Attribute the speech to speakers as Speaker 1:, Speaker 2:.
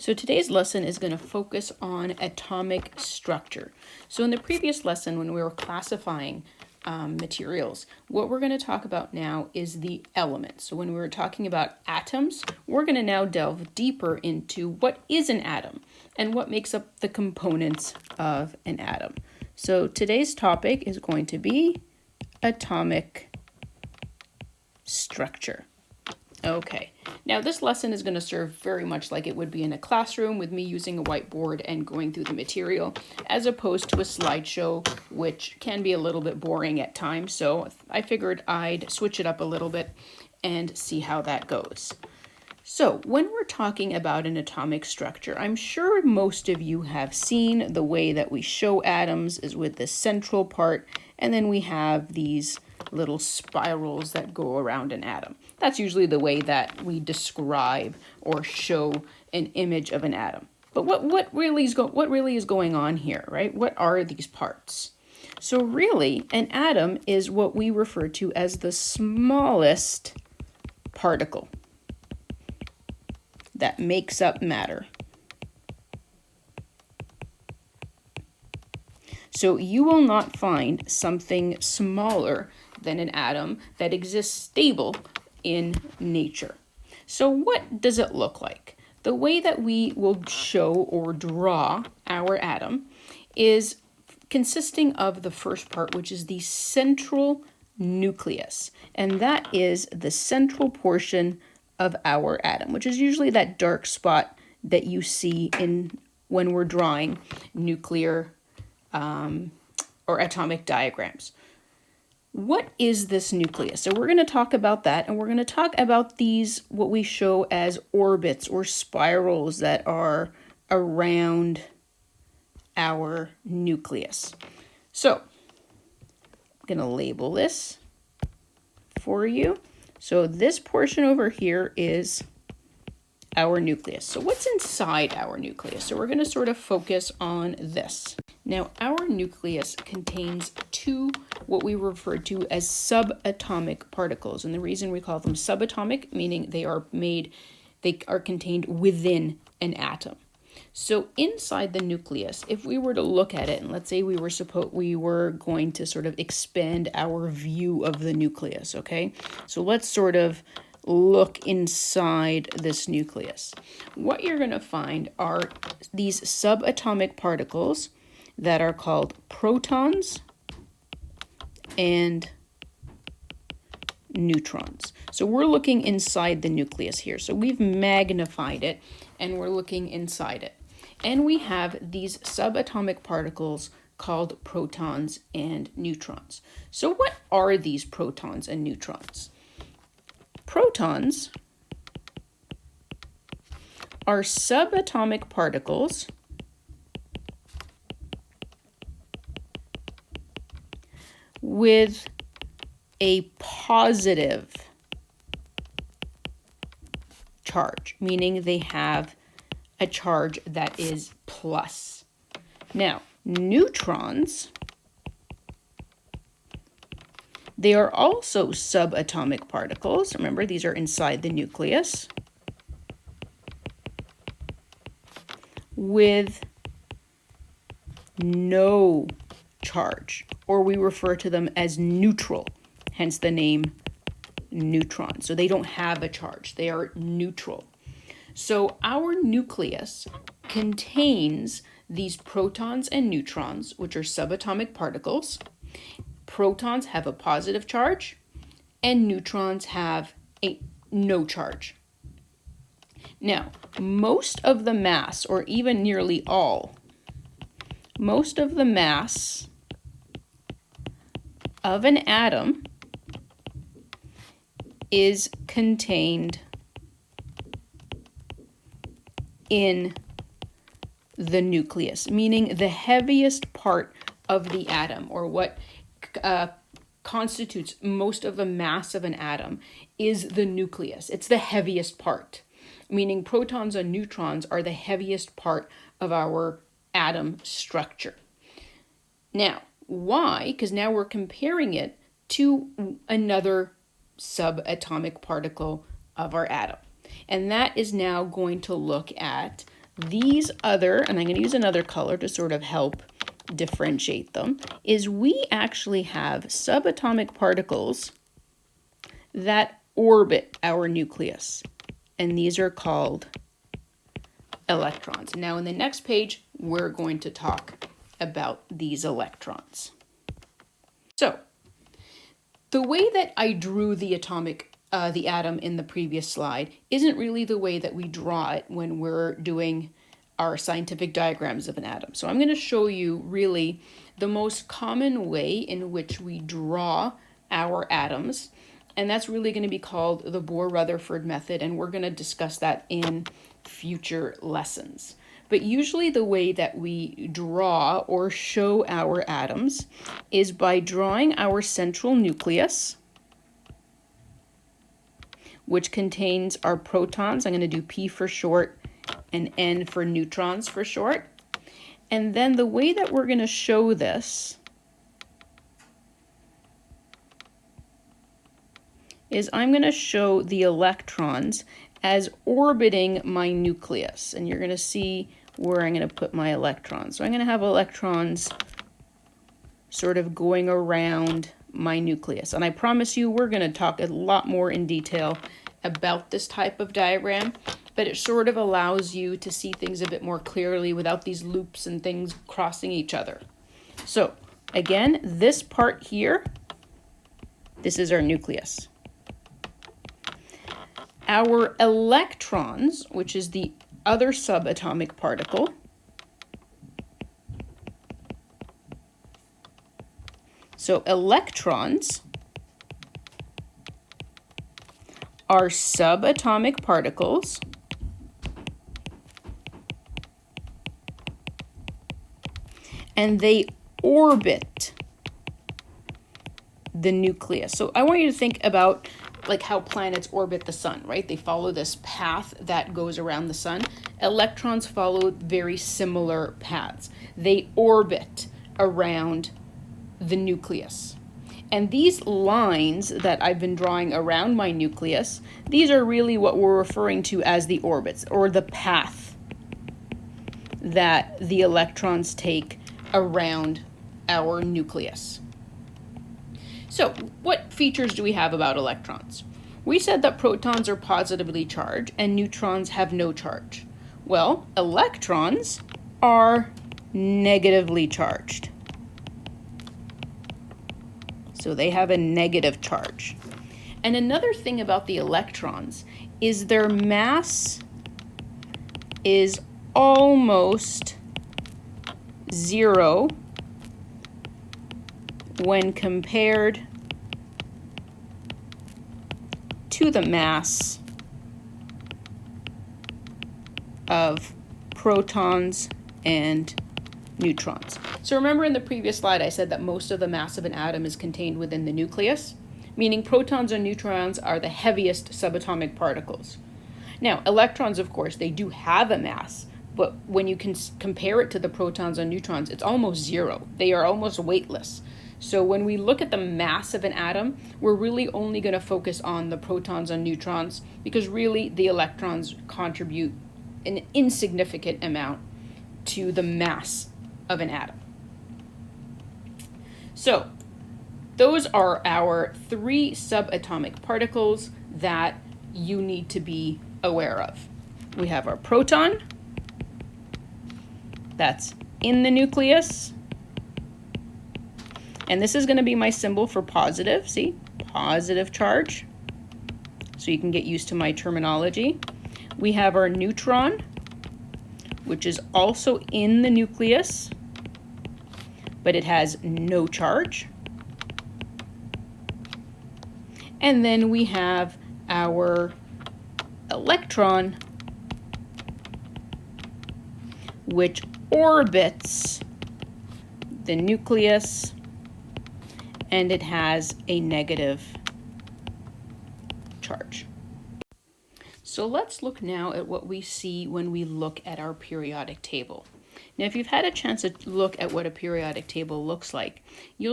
Speaker 1: So today's lesson is going to focus on atomic structure. So in the previous lesson, when we were classifying materials, what we're going to talk about now is the elements. So when we were talking about atoms, we're going to now delve deeper into what is an atom and what makes up the components of an atom. So today's topic is going to be atomic structure. Okay, now this lesson is going to serve very much like it would be in a classroom with me using a whiteboard and going through the material, as opposed to a slideshow, which can be a little bit boring at times. So I figured I'd switch it up a little bit and see how that goes. So when we're talking about an atomic structure, I'm sure most of you have seen the way that we show atoms is with the central part, and then we have these little spirals that go around an atom. That's usually the way that we describe or show an image of an atom. But what really is going on here, right? What are these parts? So really, an atom is what we refer to as the smallest particle that makes up matter. So you will not find something smaller than an atom that exists stable in nature. So what does it look like? The way that we will show or draw our atom is consisting of the first part, which is the central nucleus. And that is the central portion of our atom, which is usually that dark spot that you see when we're drawing nuclear or atomic diagrams. What is this nucleus? So we're going to talk about that, and we're going to talk about these, what we show as orbits or spirals that are around our nucleus. So I'm going to label this for you. So this portion over here is our nucleus. So what's inside our nucleus? So we're going to sort of focus on this. Now, our nucleus contains two, what we refer to as subatomic particles. And the reason we call them subatomic, meaning they are contained within an atom. So inside the nucleus, if we were to look at it, and let's say we were going to sort of expand our view of the nucleus, okay? So let's sort of look inside this nucleus. What you're going to find are these subatomic particles that are called protons and neutrons. So we're looking inside the nucleus here. So we've magnified it and we're looking inside it. And we have these subatomic particles called protons and neutrons. So what are these protons and neutrons? Protons are subatomic particles with a positive charge, meaning they have a charge that is plus. Now, neutrons, they are also subatomic particles. Remember, these are inside the nucleus with no charge, or we refer to them as neutral, hence the name neutron. So they don't have a charge, they are neutral. So our nucleus contains these protons and neutrons, which are subatomic particles. Protons have a positive charge, and neutrons have no charge. Now, most of the mass, or even nearly all, most of the mass of an atom is contained in the nucleus, meaning the heaviest part of the atom, or what constitutes most of the mass of an atom, is the nucleus. It's the heaviest part, meaning protons and neutrons are the heaviest part of our atom structure. Now, why? Because now we're comparing it to another subatomic particle of our atom. And that is now going to look at These other, and I'm going to use another color to sort of help differentiate them, is we actually have subatomic particles that orbit our nucleus, and these are called electrons. Now in the next page, we're going to talk about these electrons. So, the way that I drew the atom in the previous slide isn't really the way that we draw it when we're doing our scientific diagrams of an atom. So I'm going to show you really the most common way in which we draw our atoms, and that's really going to be called the Bohr-Rutherford method, and we're going to discuss that in future lessons. But usually the way that we draw or show our atoms is by drawing our central nucleus, which contains our protons. I'm going to do P for short and N for neutrons for short. And then the way that we're going to show this is I'm going to show the electrons as orbiting my nucleus. And you're going to see where I'm going to put my electrons. So I'm going to have electrons sort of going around my nucleus. And I promise you we're going to talk a lot more in detail about this type of diagram, but it sort of allows you to see things a bit more clearly without these loops and things crossing each other. So again, this part here, this is our nucleus. Our electrons, which is the other subatomic particle, so electrons are subatomic particles and they orbit the nucleus. So I want you to think about like how planets orbit the sun, right? They follow this path that goes around the sun. Electrons follow very similar paths. They orbit around the nucleus. And these lines that I've been drawing around my nucleus, these are really what we're referring to as the orbits, or the path that the electrons take around our nucleus. So, what features do we have about electrons? We said that protons are positively charged and neutrons have no charge. Well, electrons are negatively charged. So they have a negative charge. And another thing about the electrons is their mass is almost zero when compared to the mass of protons and neutrons. So remember in the previous slide I said that most of the mass of an atom is contained within the nucleus, meaning protons and neutrons are the heaviest subatomic particles. Now electrons, of course, they do have a mass, but when you can compare it to the protons and neutrons, it's almost zero. They are almost weightless. So when we look at the mass of an atom, we're really only going to focus on the protons and neutrons because really the electrons contribute an insignificant amount to the mass of an atom. So those are our 3 subatomic particles that you need to be aware of. We have our proton, that's in the nucleus. And this is going to be my symbol for positive, see? Positive charge. So you can get used to my terminology. We have our neutron, which is also in the nucleus, but it has no charge. And then we have our electron, which orbits the nucleus, and it has a negative charge. So let's look now at what we see when we look at our periodic table. Now, if you've had a chance to look at what a periodic table looks like, you'll